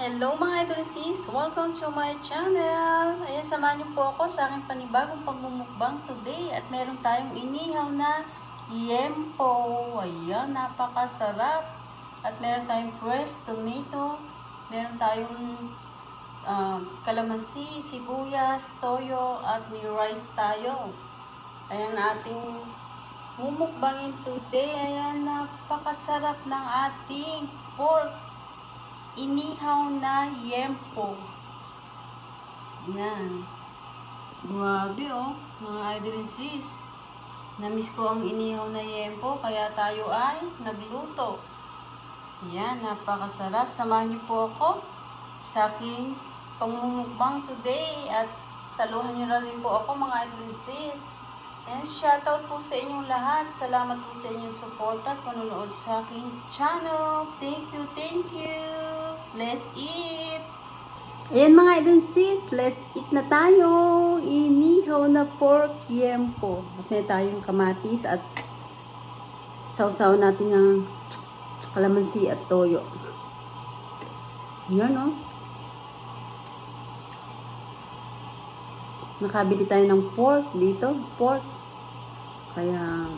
Hello mga idolisis! Welcome to my channel! Ayan, samahan niyo po ako sa aking panibagong pagmumukbang today. At meron tayong inihaw na yempo. Ayan, napakasarap. At meron tayong fresh tomato. Meron tayong kalamansi, sibuyas, toyo, at may rice tayo. Ayan ating mumukbangin today. Ayan, napakasarap ng ating pork inihaw na yempo. Yan. Grabe oh, mga idol and sis. Namiss ko ang inihaw na yempo, kaya tayo ay nagluto. Yan, napakasarap. Samahan niyo po ako sa aking pangmumukbang today. At saluhan niyo rin po ako mga idol and sis. And shoutout po sa inyong lahat. Salamat po sa inyong support at panonood sa aking channel. Thank you, thank you. Let's eat! Ayan mga idol sis, let's eat na tayo. Inihaw na pork yempo. At may tayong kamatis at sausaw natin ng kalamansi at toyo. Yan oh. Nakabili tayo ng pork dito. Pork. Kaya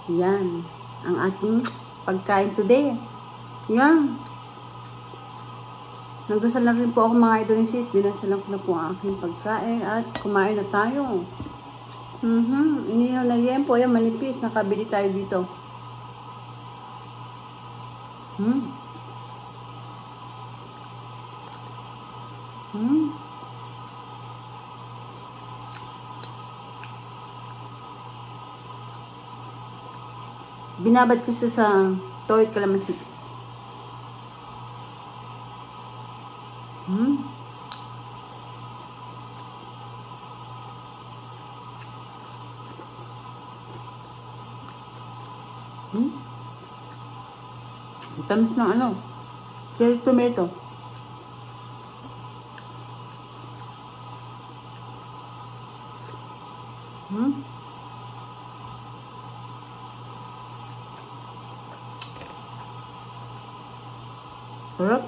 yan ang ating pagkain today. Yan. Nagdasal na rin po ako mga idol and sis. Dinasalan ko na po ang aking pagkain at kumain na tayo. Inihaw na yempo. Yan, manipis. Nakabili tayo dito. Binabad ko sa toyo at kalamansi. Tamis ng ano, cherry tomato. Sarap.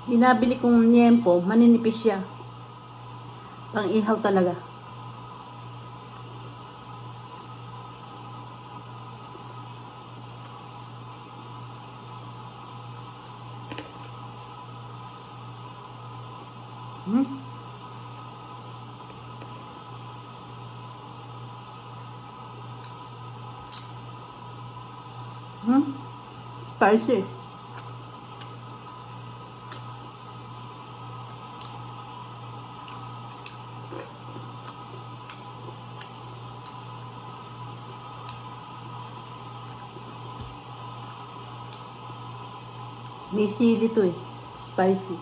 Binabili kong yempo, maninipis siya. Pang ihaw talaga. Spicy. May sili to eh. Spicy.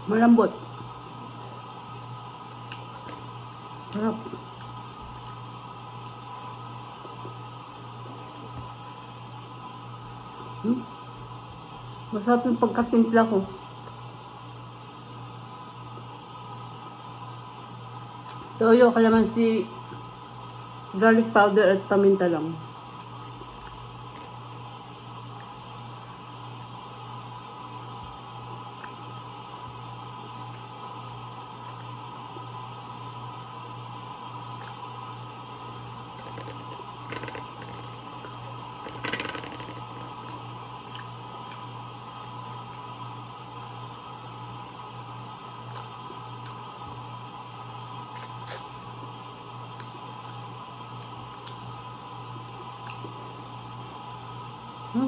Malambot. Sarap. Hmm? Masarap yung pagkatimpla ko. Toyo, kalamansi, garlic powder at paminta lang. Hmm?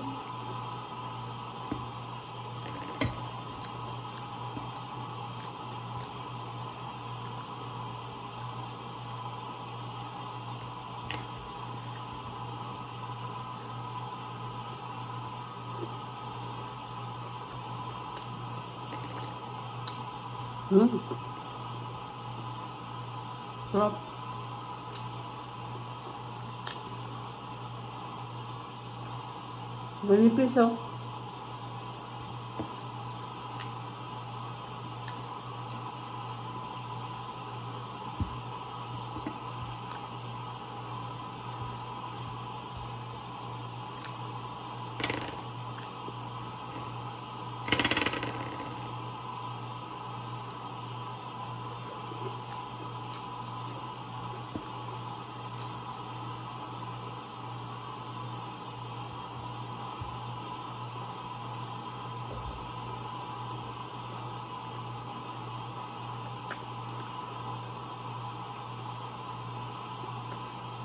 Hmm? Sarap. Manipis oh.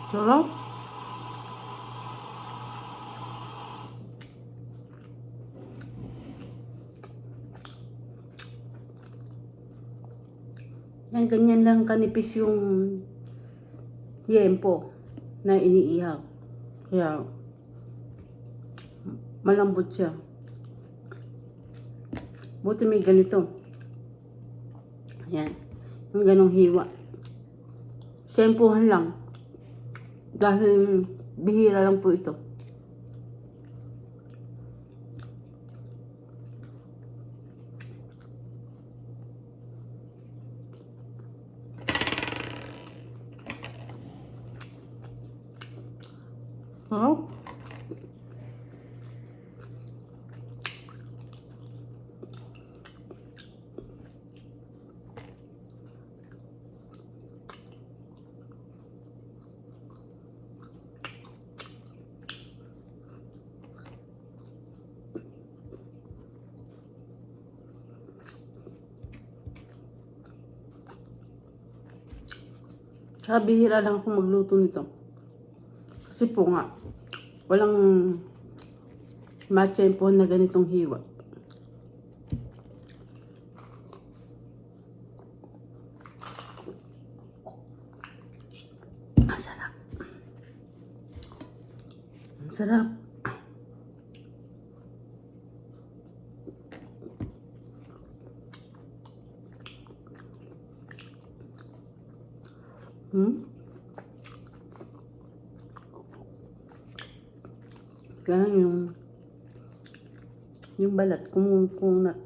Sarap. Yan, ganyan lang kanipis yung yempo na iniihaw. Kaya, malambot siya. Buti may ganito. Ayan. Yung ganong hiwa. Tempuhan lang. Dahil bihira lang po ito. Oh. Tsaka bihira lang ako magluto nito. Kasi po nga, walang matsyempo na ganitong hiwa. Ang sarap. Ang sarap. Hmm? Kaya yung balat kumunat.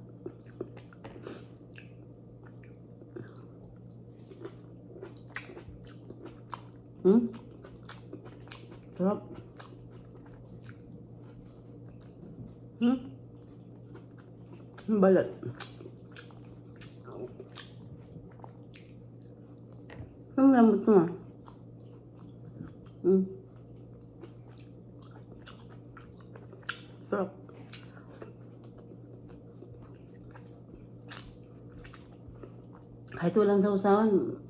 Hmm? Sarap. Hmm? Yung balat. Ang lambot mo. Hmm? Sarap. Kahit walang sausawan,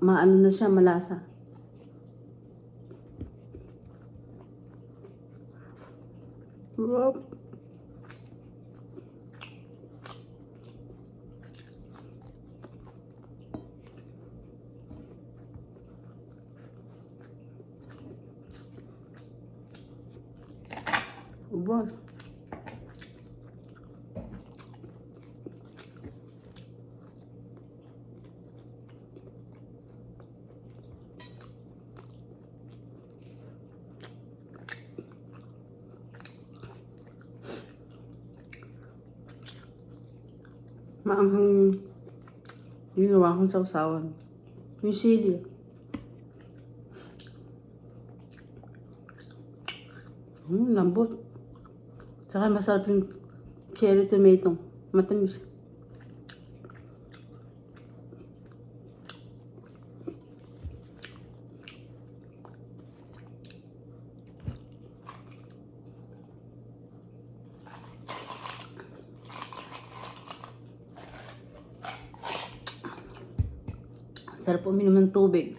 maano na siya, malasa. Sarap. Ubos. Maanghang ginawa kong sausawan. Yung sili. Lambot. Tsaka masarap yung cherry tomato. Matamis. Sarap uminom ng tubig.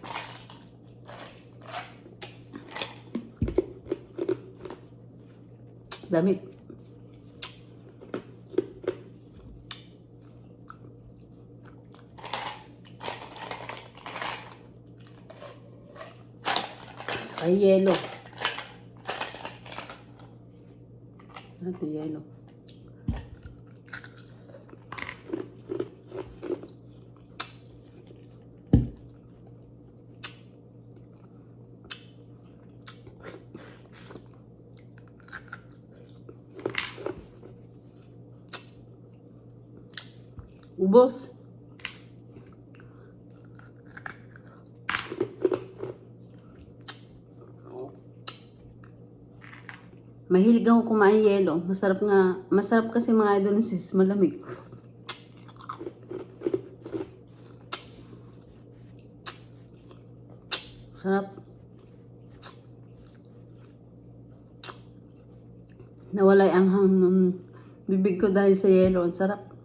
Damit. Saka yelo. Ito yelo. Ubos. Mahilig ako kumain yelo. Masarap nga. Masarap kasi mga idol sis, malamig. Sarap. Nawala ang bibig ko dahil sa yelo. Ang sarap.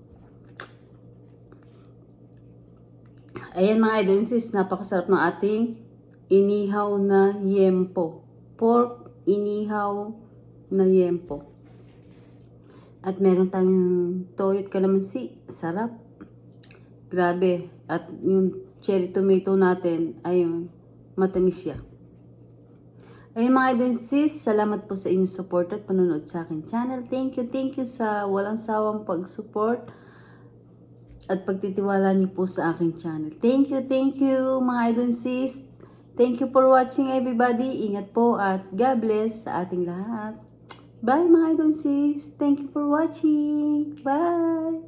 Ayan mga idol sis, napakasarap ng ating inihaw na yempo. Pork inihaw na yempo. At meron tayong toyo at kalamansi. Sarap. Grabe. At yung cherry tomato natin, ayun, matamis siya. Ayun mga idol sis, salamat po sa inyong support at panonood sa akin channel. Thank you sa walang sawang pag-support at pagtitiwala niyo po sa aking channel. Thank you mga idol sis. Thank you for watching everybody. Ingat po at God bless sa ating lahat. Bye mga idol sis. Thank you for watching. Bye.